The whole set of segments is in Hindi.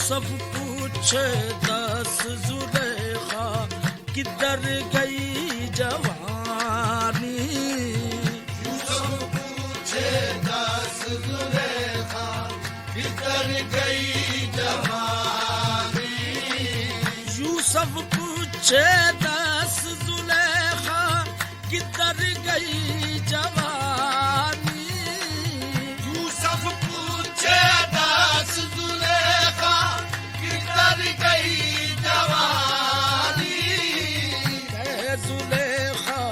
सब पूछे 10 जुलेखा किधर गई जवानी। यूसुफ पूछे 10 जुलेखा किधर गई जवानी। यूसुफ पूछे 10 जुलेखा किधर गई जवानी। यूसुफ पूछे 10 जुलेखा किधर गई जवानी। कहे जुलेखा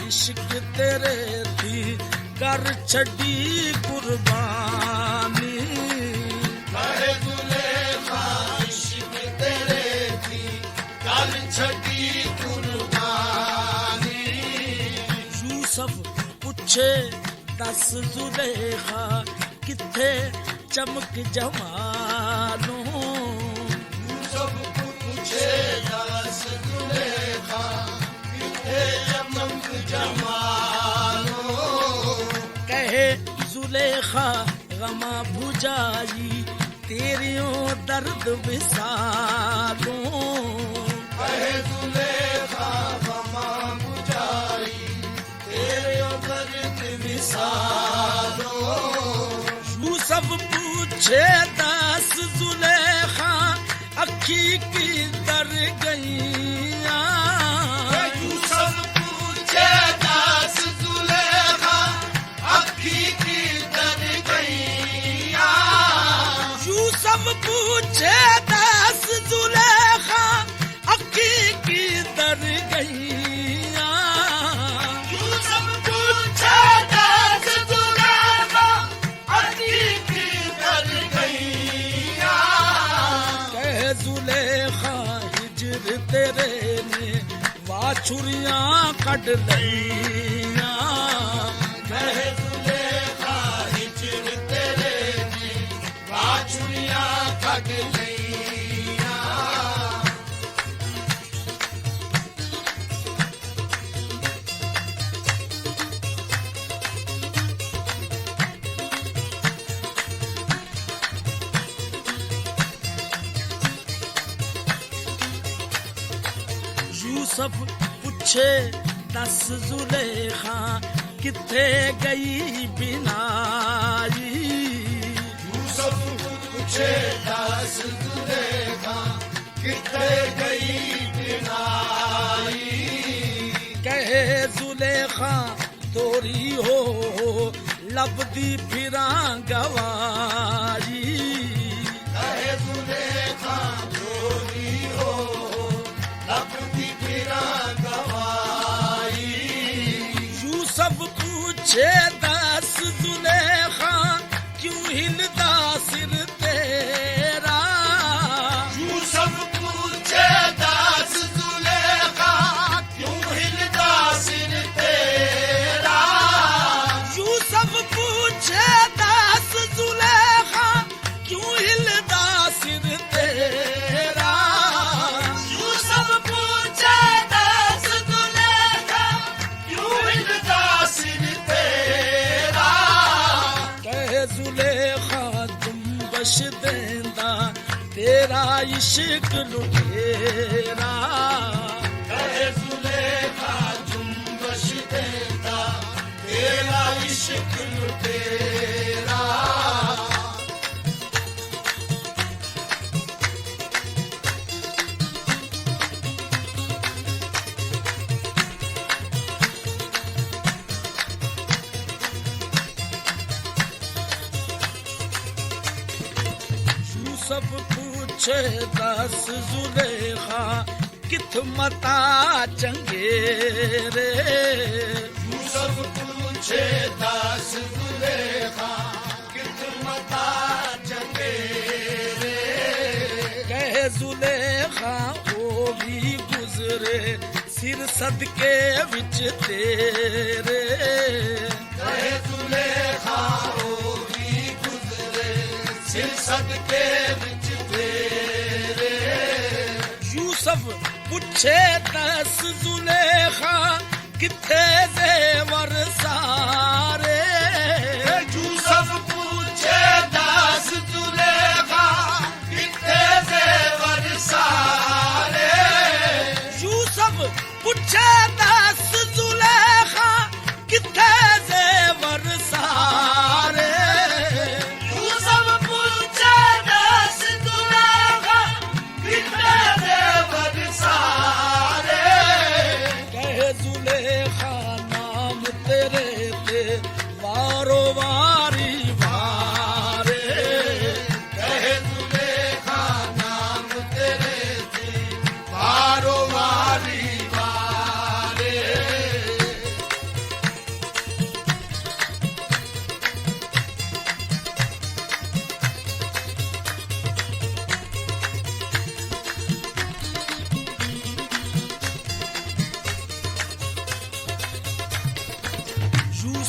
इश्क तेरे थी कर छड़ी कुर्बानी। कहे जुलेखा इश्क तेरे थी कर छड़ी कुर्बानी। यूसुफ पूछे 10 जुलेखा किथे चमक जमानो। यूसुफ पूछे 10 जुलेखा किथे चमक जमानो। कहे जुलेखा गमा भुजाई तेरियों दर्द विसारो। कहे जुलेखा गमा बुझाई तेरे दर्द विसारो। यूसुफ पूछे 10 जुलेखा अखी की दर गईया। यूसुफ पूछे 10 जुलेखा अखी की दर गईया। यूसुफ पूछे 10 जुलेखा अखी की दर गईया। यूसुफ पूछे 10 जुलेखा अखी की दर गईया। कहे जुलेखा हिजर तेरे ने वाछुरियां कढ लईया। कहे जुलेखा हिजर तेरे ने बाछुरियां कढ लईया। यूसुफ पूछे 10 जुलेखा किथे गई बिनाई। यूसुफ पूछे 10 जुलेखा किथे गई बिनाई। कहे जुलेखा तोरी हो लबदी फिरां गवारी। कहे जुलेखा चोरी हो लपटी फिरा गवाई। यूसुफ पूछे 10 जुलेखा क्यों हिलदा सिर तेरा। यूसुफ पूछे 10 जुलेखा क्यों हिलदा सिर तेरा। यूसुफ पूछे 10 जुलेखा क्यों हिलदा सिर तेरा। यूसुफ पूछे 10 जुलेखा क्यों हिलदा सिर तेरा। कहे जुलेखा तुम बश देंदा तेरा इश्क लुटेरा। कहे जुलेखा जुम्बश देता तेरा इश्क लुटेरा। यूसुफ पूछे 10 जुलेखा किथ मता चंगे रे। यूसुफ पूछे 10 जुलेखा कित मता चंगे रे। कहे जुलेखा ओ भी गुजरे सिर सदके विच तेरे। कहे जुलेखा ओ भी गुजरे सिर सदके विच तेरे। यूसुफ पूछे 10 जुलेखा किथे जेवर सारे। यूसुफ पूछे 10 जुलेखा किथे से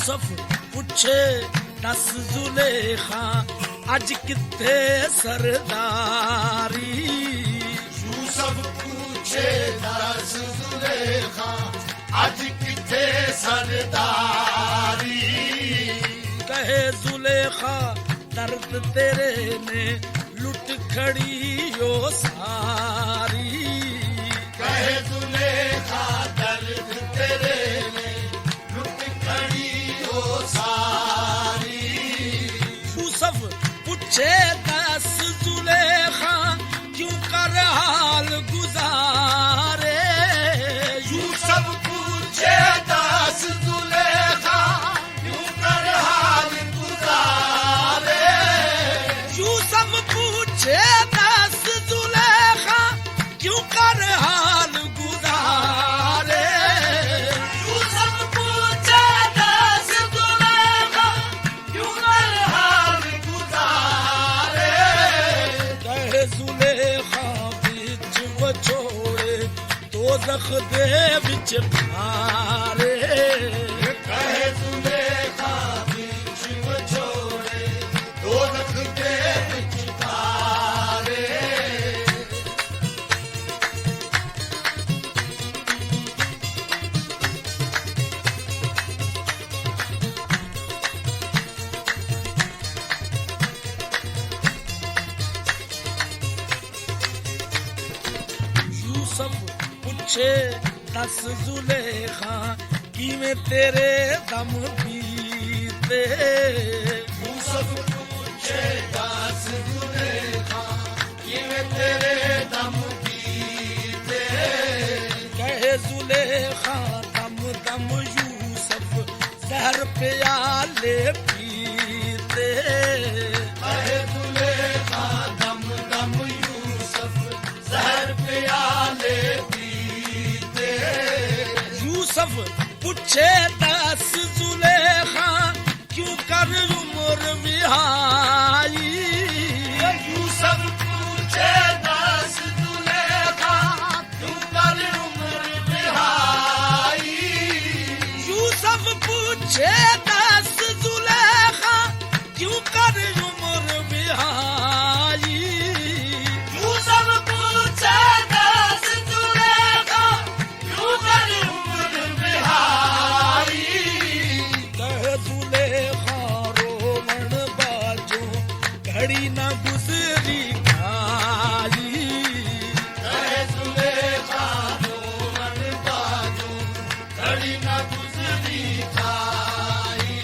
यूसुफ पुछे दस जुलेखा अज किथे सरदारी यूसुफ पूछे दस जुलेखा अज किथे सरदारी कहे जुलेखा दर्द तेरे ने लुट खड़ी यो सारी कहे जुलेखा दर्द तेरे ने लुट खड़ी यो सारी यूसुफ पूछे दस जुलेखा क्यों कर हाल गुजारे यूसुफ पूछे दस जुलेखा क्यों कर हाल गुजारे यूसुफ पूछे दस जुलेखा क्यों कर हाल गुजारे यूसुफ पूछे दस जुलेखा क्यों कर हाल गुजारे कहे जुलेखा बिच वछोड़े दोज़ख दे विच खारे कहे जुलेखा बीच विछोड़े दोज़ख दे विच खारे यूसुफ पूछे दस जुलेखा किवें तेरे दम बीते यूसुफ पूछे दस जुलेखा किवें तेरे दम बीते कहे जुलेखा दम दम यूसुफ जहर प्याले पीते कहे जुलेखा दम दम यूसुफ जहर प्याले पीते यूसुफ पूछे दस जुलेखा क्यों कर उम्र विहाई यूसुफ पूछे दस जुलेखा क्यों कर उम्र बिहाई यूसुफ पूछे दस जुलेखा क्यों कर उम्र विहाई यूसुफ पूछे दस जुलेखा क्यों कर उम्र बिहाई कह जुलेखा रोवण बाजो घड़ी न गुजरी खाई कहे जुलेखा रोवन बाजो घड़ी न गुजरी खाई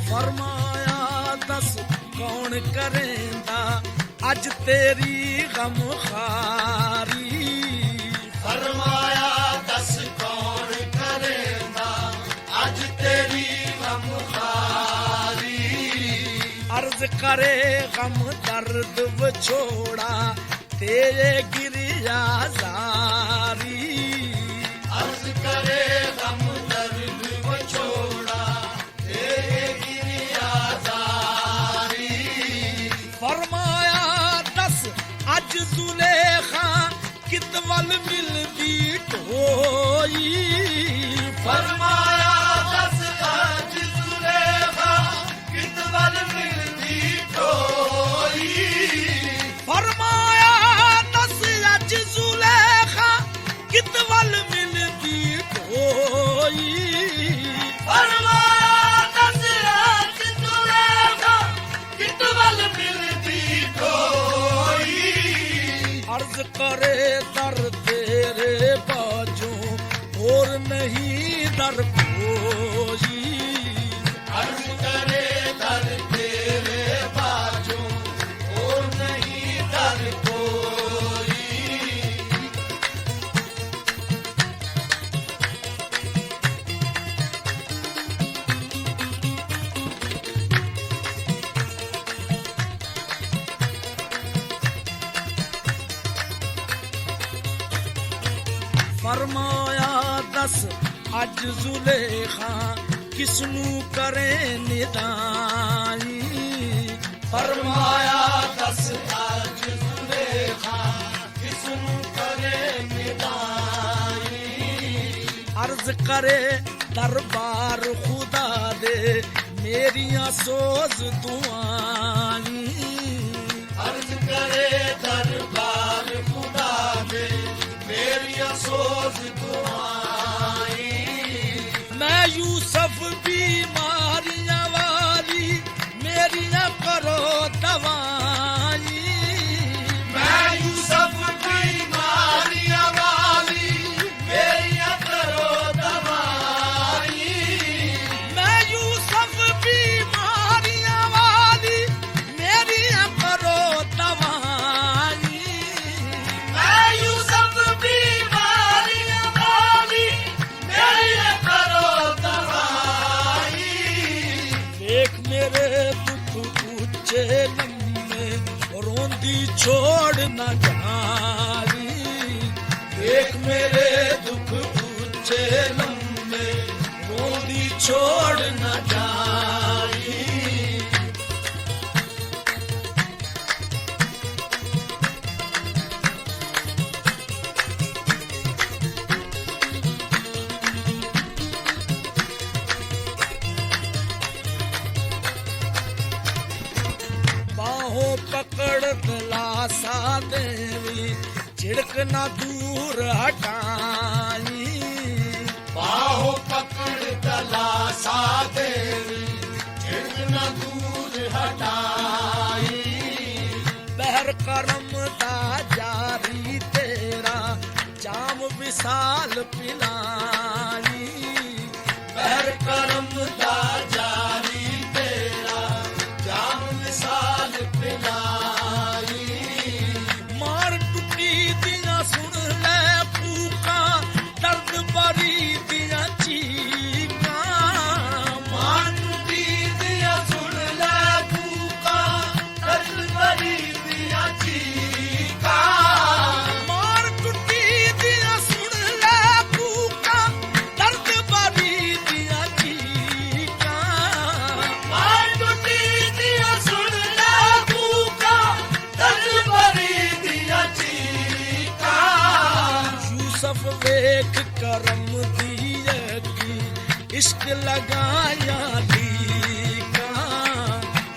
फरमाया दस कौन करेंदा अज तेरी गम खारी फरमाया दस कौन करेंदा अज तेरी गम खारी अर्ज करे गम दर्द वछोड़ा तेरे गिरिया जारी अर्ज करे गम दर्द वछोड़ा तेरे गिरिया जारी फरमाया दस अज जुलेखा कित वल मिलदी ढोई फरमाया दस अज जुलेखा कित वल मिलदी ढोई फरमाया दस अज जुलेखा कित वल मिलदी ढोई फरमाया दस अज जुलेखा कित वल मिलदी ढोई अर्ज करे दर तेरे बाजो और नहीं दर कोई अर्ज करे दर तेरे बाजो और नहीं दर कोई फरमाया दस अज जुलेखा किसनू करे निदाई फरमाया दस अज जुलेखा किसनू करे निदाई अर्ज करे दरबार खुदा दे मेरियां सोज दुआई अर्ज करे दरबार खुदा दे मेरिया सोज दुआई मैं यूसुफ बीमारियां वाली मेरियां करो दवाई मैं यूसुफ बीमारियां वाली मेरिया करो दवाई मैं यूसुफ बीमारियां वाली मेरियां करो दवाई मैं यूसुफ बीमारियां वाली मेरिया करो दवाई देख मेरे दुख ऊंचे लम्बे रोंदी छोड़ न जारी देख मेरे दुख ऊंचे लम्बे रोंदी छोड़ न जाई बाहों पकड़ दिलासा देवी छिड़क न दूर हटाई बाहों पकड़ दलासा देवी झिड़क दूर हटाई बहर करम दा जारी तेरा जाम विशाल पिलाई बहर करम दा जारी तेरा जाम मिसाल पिलाई मार टुटी दिया सुन ले फूका दर्द बरी दिया चीका मान दी दिया सुन ले फूका दर्द भरी दिया चीका मार टुटी दिया सुन ले फूका दर्द बरी दिया चीका मान दी दिया सुन ले फूका दर्द भरी दिया चीका यूसुफ वेख करम दिए की इश्क लगाया लीका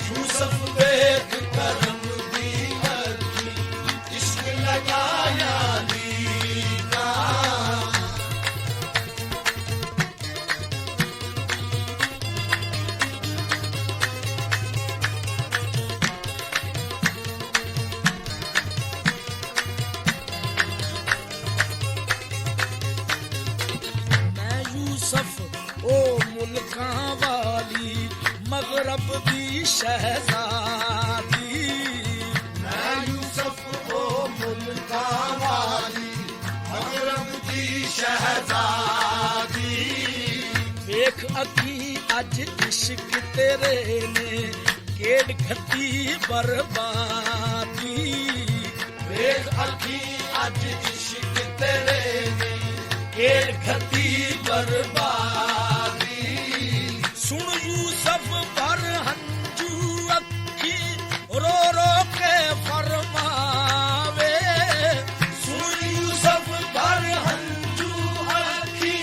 यूसुफ वेख करम दी हरकी इश्क लगाया लीका मैं यूसुफ ओ मुल्का वाली मगरब दी शहजादी मैं यूसुफ को मुल्का वाली मगरब की शहजादी वेख अखी अज इश्क तेरे ने केड़ खती बर्बादी वेख अखी अज इश्क तेरे ने केड़ खती बर्बादी सुन यूसुफ पर हंजू अखी रो रो के फरमावे सुन यूसुफ पर हंजू अखी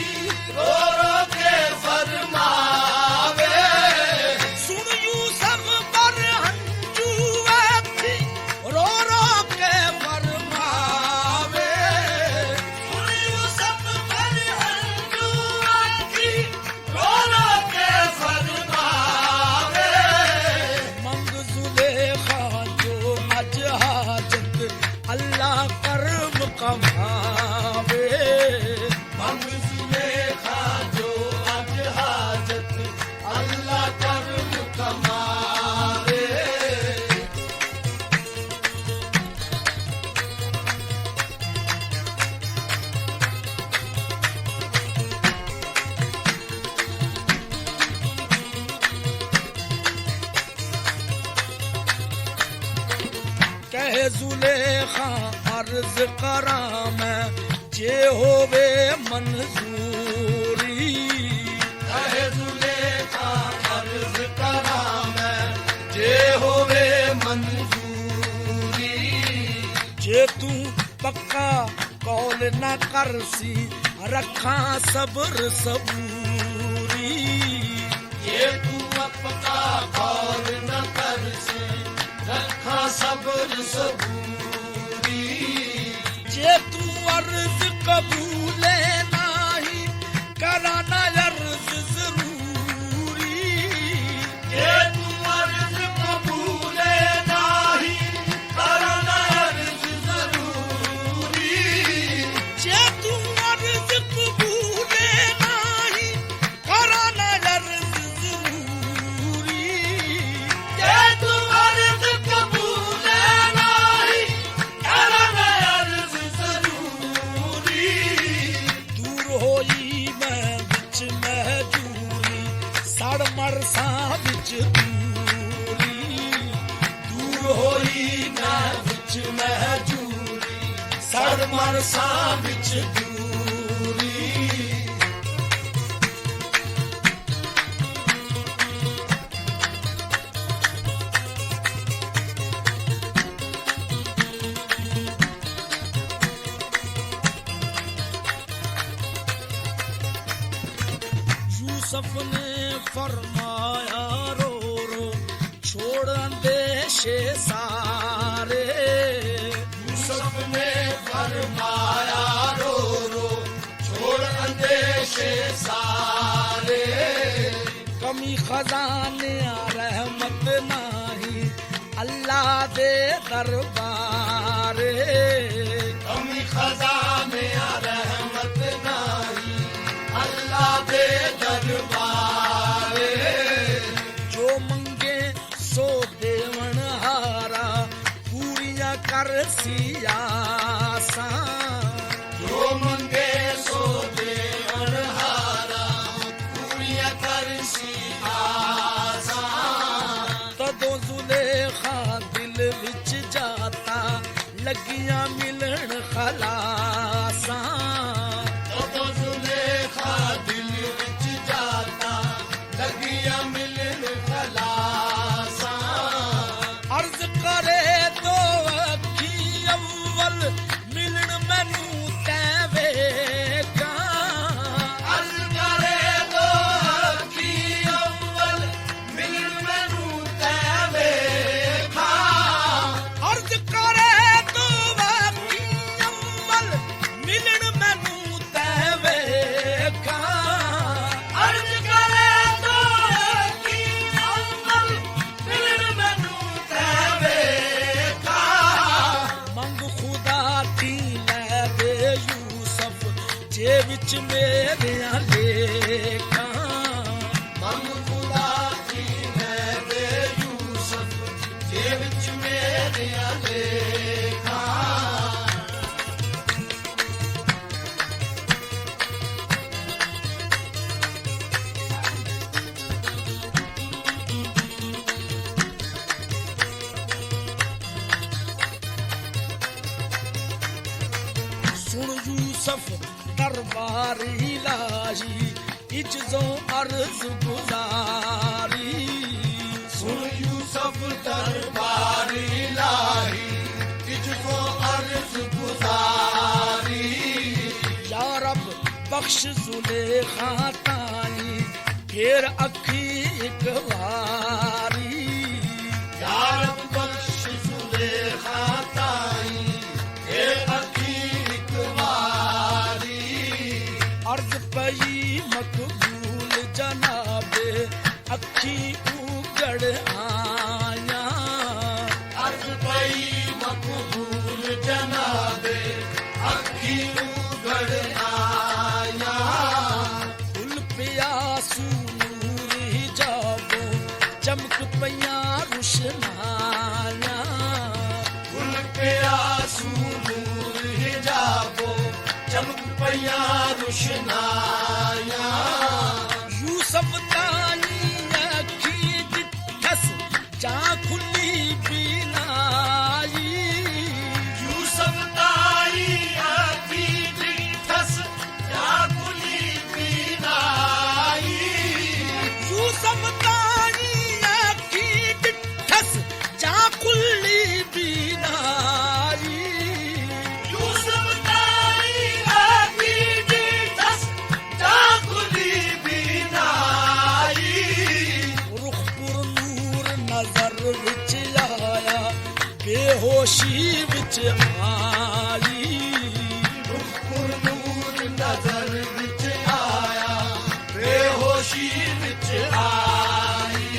रो रो के फरमावे सुन यूसुफ पर हंजू अखी रो रो के फरमावे सुन यूसुफ पर हंजू अखी रो रो के फरमावे मंग जुलेखा जो अज हाजत अल्लाह करम कमावे मंगले खा जो अज हाजत अल्लाह करम कमावे कह जुलेखा अर्ज करा मैं जे होवे मंजूरी पक्का कौल न करसी रखा सब्र सबूरी ये तू पक्का कौल न करसी रखा सब्र सबूरी जे तू अर्ज कबूले नाही कराना अर्ज जरूरी ये तू अर्ज कबूले नाही करना अर्ज जरूरी जे तू अर्ज कबूले नाही कराना अर्ज जरूरी ये तू अर्ज कबूले नाही करना अर्ज जरूरी दूर होई मैं विच महजूरी सड़ मरसा विच दूरी दूर होई मैं विच महजूरी सड़ मरसा विच दूरी यूसुफ ने फरमाया रो रो छोड़ अंदेशे सारे यूसुफ ने फरमाया रो रो छोड़ अंदेशे सारे कमी खजाने रहमत नाही अल्लाह दे दरबारे कमी खजाने रहमत नाही अल्लाह दे दरबारे जो मंगे सो देवण हारा पूरियां कर सियासा जो मंगे सो देवन हारा पूरिया कर सियासा तदों जुलेखा दिल विच जाता लगियां मिलन खलासा तो जुलेखा दिल विच जाता लगिया मिलन खलासा अर्ज करे तो अखी अव्वल मिलन मैनू तैं वेखा अर्ज करे दो अखी अव्वल मिलन मैनू तै वेखा अर्ज करे तो अखी अव्वल मिलन मैनू तैं वेखा अर्ज करे दो अखी अव्वल मिलन मैनू तै वेखा मंग खुदा दी लै दे यूसुफ जे विच मेरियां लेखा ਮੰਗ ਖੁਦਾ ਦੀ ਮੈਂ ਦੇ ਯੂਸਫ ਜੇ ਵਿੱਚ ਮੇਰੀਆਂ ਲੇਖਾਂ सुन यूसुफ दरबारी लाही इज्जों अर्ज गुजारी ਸੁਣ ਯੂਸਫ ਦਰਬਾਰੀ ਲਾਹੀ ਤੁਝਕੋ ਅਰਜ਼ ਗੁਜ਼ਾਰੀ या रब बख्श जुलेखा ताई फिर अखी एक वारी ਯਾ ਰੱਬ ਬਖਸ਼ ਸੁਲੇਖਾ ਤਾਈ ਇਹ ਅੱਖੀ ਇੱਕ ਵਾਰੀ अर्ज पई मकबूल जनाबे अखी उगड़ आया अर्ज पई मकबूल जनाबे अखी उगड़ आया फुल प्यासू नूर हिजाबो चमक पया रुशनाया फुल प्यासू नूर हिजाबो चमक पया रुशनाया यूसुफ तानी अखी दिठस जा खुली बिनाई यूसफ ताई अखी दिठस जा कुली पीनाई यूसुफ तानी अखी दिठस जा खुली बिनाई ਨਜ਼ਰ ਵਿੱਚ ਆਇਆ ਬੇਹੋਸ਼ੀ ਵਿੱਚ ਆਈ ਨੂਰ ਨਜ਼ਰ ਵਿੱਚ ਆਇਆ ਬੇਹੋਸ਼ੀ ਵਿੱਚ ਆਈ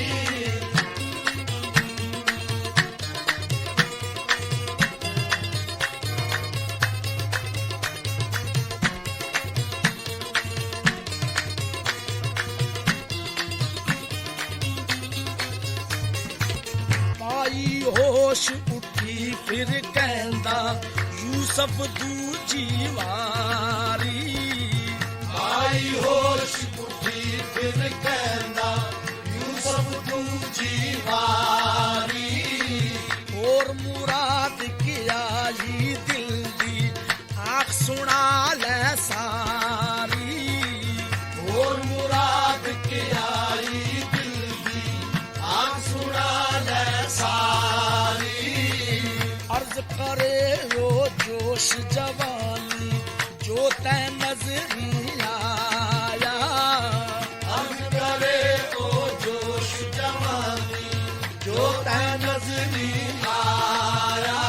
ਪਾਈ ਹੋਸ਼ ਉੱਠੀ ਫਿਰ ਕਹਿੰਦਾ ਯੂਸਫ ਦੂਜੀ ਵਾਰੀ ਆਈ ਹੋਸ਼ ਉੱਠੀ ਫਿਰ ਕਹਿੰਦਾ ਯੂਸਫ ਦੂਜੀ ਵਾਰੀ ਹੋਰ ਮੁਰਾਦ ਕੀ ਆਈ ਦਿਲ ਦੀ ਆਖ ਸੁਣਾ ਲੈ ਸਾਰੀ ਹੋਰ ਮੁਰਾਦ ਕੀ ਆਈ ਦਿਲ ਦੀ ਆਖ ਸੁਣਾ ਲੈ ਸਾਰੀ अर्ज करे वो जोश जवानी जो तै नजरी आया अर्ज करे ओ जोश जवानी जो तै नजरी आया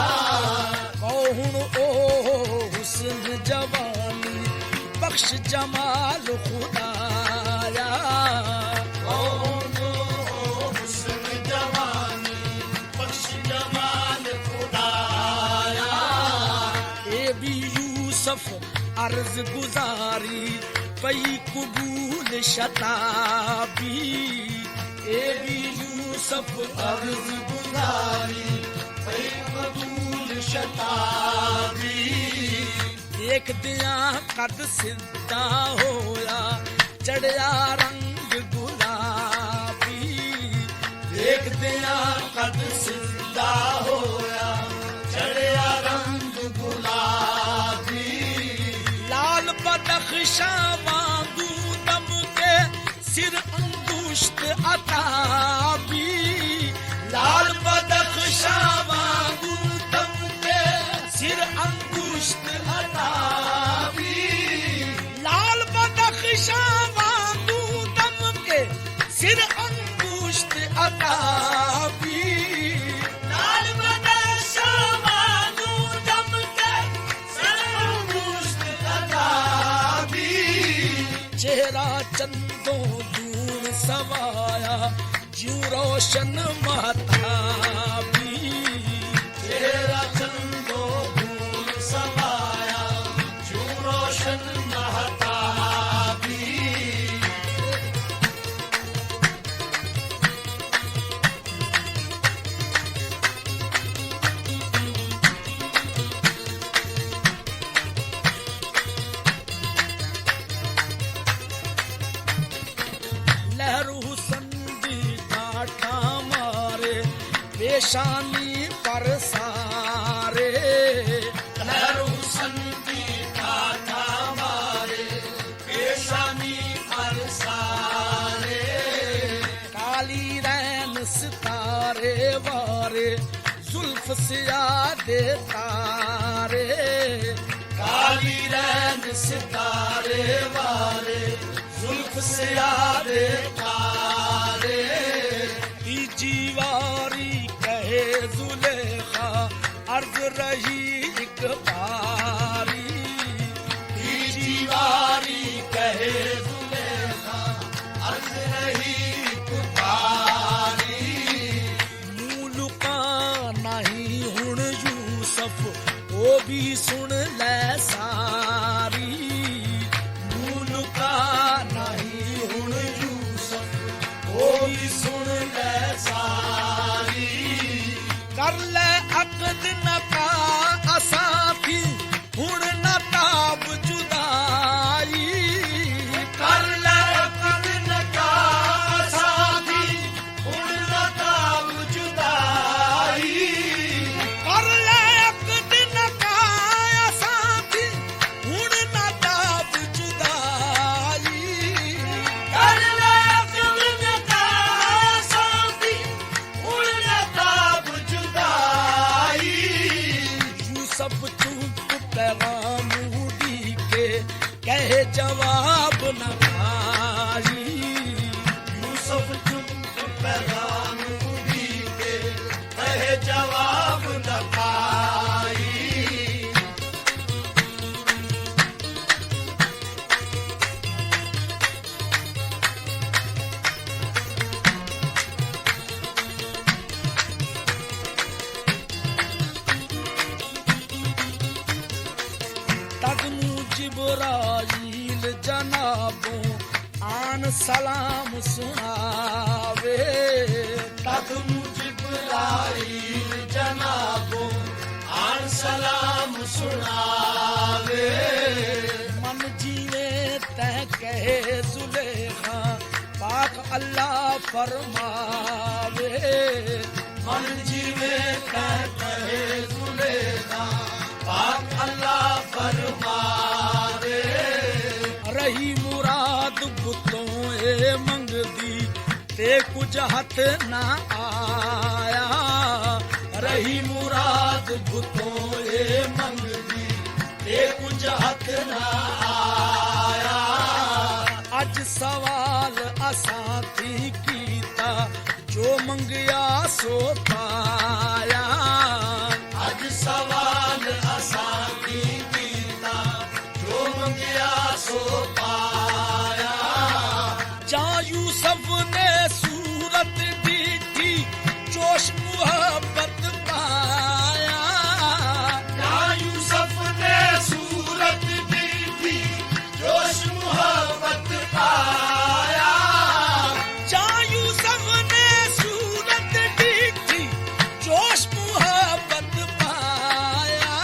कौन ओ हुस्न जवानी बख्श जमाल खुदाया कौन ओ हुस्न जवानी बख्श जमाल खुदाया ए भी यूसुफ अर्ज गुजारी पई कबूल शताबी ए भी यूसुफ अर्ज गुजारी भई कबूल शताबी ਦੇਖਦਿਆਂ ਕਦ ਸਿੱਧਾ ਹੋਇਆ ਚੜਿਆ ਰੰਗ ਗੁਲਾਬੀ ਦੇਖਦਿਆਂ ਕਦ ਸਿੱਧਾ ਹੋਇਆ ਚੜਿਆ ਰੰਗ ਗੁਲਾਬੀ ਲਾਲ ਬਦਖਸ਼ਾਂ ਵਾਂਗੂ ਦਮ ਕੇ ਸਿਰ ਅੰਗੁਸ਼ਤ ਅਤਾਬੀ ਲਾਲ ਬਦਖਸ਼ਾਂ ਵਾਂਗੂ ਦਮ ਕੇ ਸਿਰ ਅੰਗੁਸ਼ਤ ਹਟਾਵੀ ਲਾਲ ਬਦਖਸ਼ਾਂ ਵਾਂਗੂ ਦਮ ਕੇ ਸਿਰ ਅੰਗੁਸ਼ਤ ਅਤਾਬੀ ਲਾਲ ਬਦਖਸ਼ਾਂ ਵਾਂਗੂ ਦਮ ਕੇ ਸਰਮੁਸ਼ਤ ਹਟਾਵੀ ਚਿਹਰਾ ਚੰਦੋਂ ਦੂਰ ਸਵਾਇਆ ਜਿਉ ਰੋਸ਼ਨ ਮਹਤਾਬੀ ਤੇਰਾ ਚੰਦੋ ਦੂਰ ਸਮਾਇਆ ਜੋ ਰੋਸ਼ਨ ਮਹਤਾਬੀ ਲਹਿਰ ਹੁਸਨ ਦੀ ਕਾਠਾ ਮਾਰੇ ਪੇਸ਼ਾਨੀ ਪਰ ਸਾਰੇ ਲਹਿਰ ਹੁਸਨ ਦੀ ਕਾਠਾ ਮਾਰੇ ਪੇਸ਼ਾਨੀ ਹਰ ਸਾਰੇ ਕਾਲੀ ਰੈਨ ਸਿਤਾਰੇ ਵਾਰੇ ਜ਼ੁਲਫ ਸਿਆਦੇ ਤਾਰੇ ਕਾਲੀ ਰੈਨ ਸਿਤਾਰੇ ਵਾਰੇ ਜ਼ੁਲਫ ਸਿਆਰੇ ਤਾਰੇ ਤੀਜੀ ਵਾਰੀ ਕਹੇ ਜ਼ੁਲੇਖਾ ਅਰਜ਼ ਰਹੀ ਇੱਕ ਵਾਰੀ ਤੀਜੀ ਵਾਰੀ ਕਹੇ ਜ਼ੁਲੇਖਾ ਅਰਜ਼ ਰਹੀ ਇੱਕ ਵਾਰੀ ਮੂੰਹ ਲੁਕਾ ਨਹੀਂ ਹੁਣ ਯੂਸਫ ਉਹ ਵੀ ਸੁਣ ਲੈ ਸਾਰੀ ਮੂੰਹ ਲੁਕਾ ਨਹੀਂ ਹੁਣ ਯੂਸਫ ਉਹ ਵੀ ਸੁਣ ਲੈ ਸਾਰੀ ਕਰ ਲੈ ਅਕਦ ਨਕਾ ਅਸਾਫੀ जनाबों आन सलाम सुनावे तद जिब्राईल जनाबों आन सलाम सुनावे मन जीवे तह कहे जुलेखा पाक अल्लाह फरमावे मन जीवे कहे जुलेखा पाक अल्लाह फरमावे रही मुराद बुतों ए मंगदी ते कुछ हथ ना आया रही मुराद बुतों ए मंगदी ते कुछ हथ ना आया अज सवाल असां थी कीता जो मंगया सो पाया अज सवाल असां की कीता जो मंगया सो पाया जा यूसुफ ने सूरत ॾिठी जोश मुहब्बत पाया या यूसुफ ने सूरत ॾिठी जोश मुहब्बत पाया जा यूसुफ ने सूरत ॾिठी जोश मुहब्बत पाया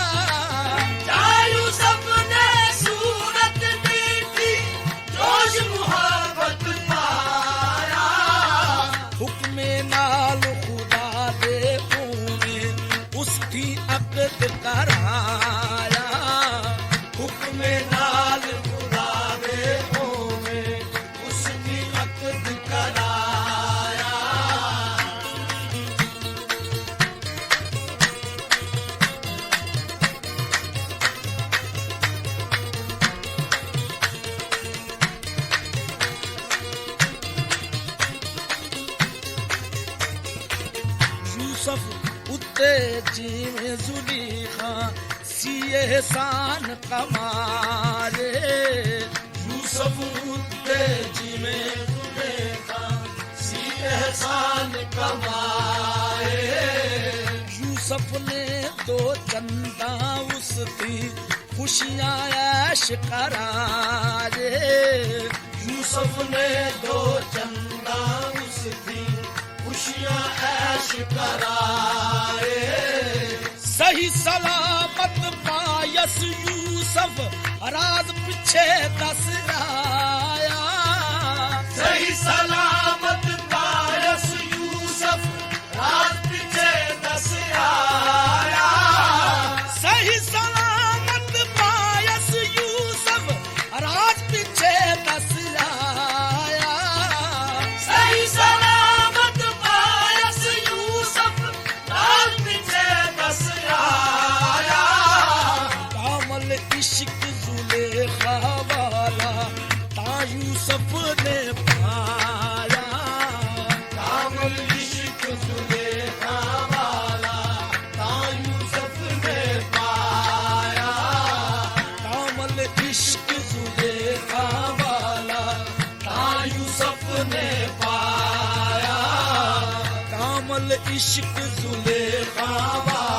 या यूसुफ ने सूरत ॾिठी जोश मुहब्बत पाया हुक्म नाल खुदा दे ऊने उसकी अक़द कराया हुक्म नाल खुदा दे होवे उसकी अक़द कराया यूसुफ उत्ते जिवें ज़ुलीखा सी एहसान कमारे यूसुफ उते जिमें जुलेखा सी एहसान कमाए यूसुफ ने दो चंदा उसकी खुशियां ऐश करारे यूसुफ ने दो चंदा उसकी खुशियां ऐश कराए सही सलामत पायस यूसुफ राज पीछे दस आया सही सलामत पायस यूसुफ रात पीछे दस आया सही सलामत पायस यूसुफ राज पीछे दस आया सही सलामत पायस यूसुफ रात पीछे दस आया कामल इश्क जुलेखा वाला ता यूसुफ ने पाया कामल इश्क जुलेखा वाला ता यूसुफ ने पाया कामल इश्क जुलेखा वाला ता यूसुफ ने पाया कामल इश्क जुलेखा वाला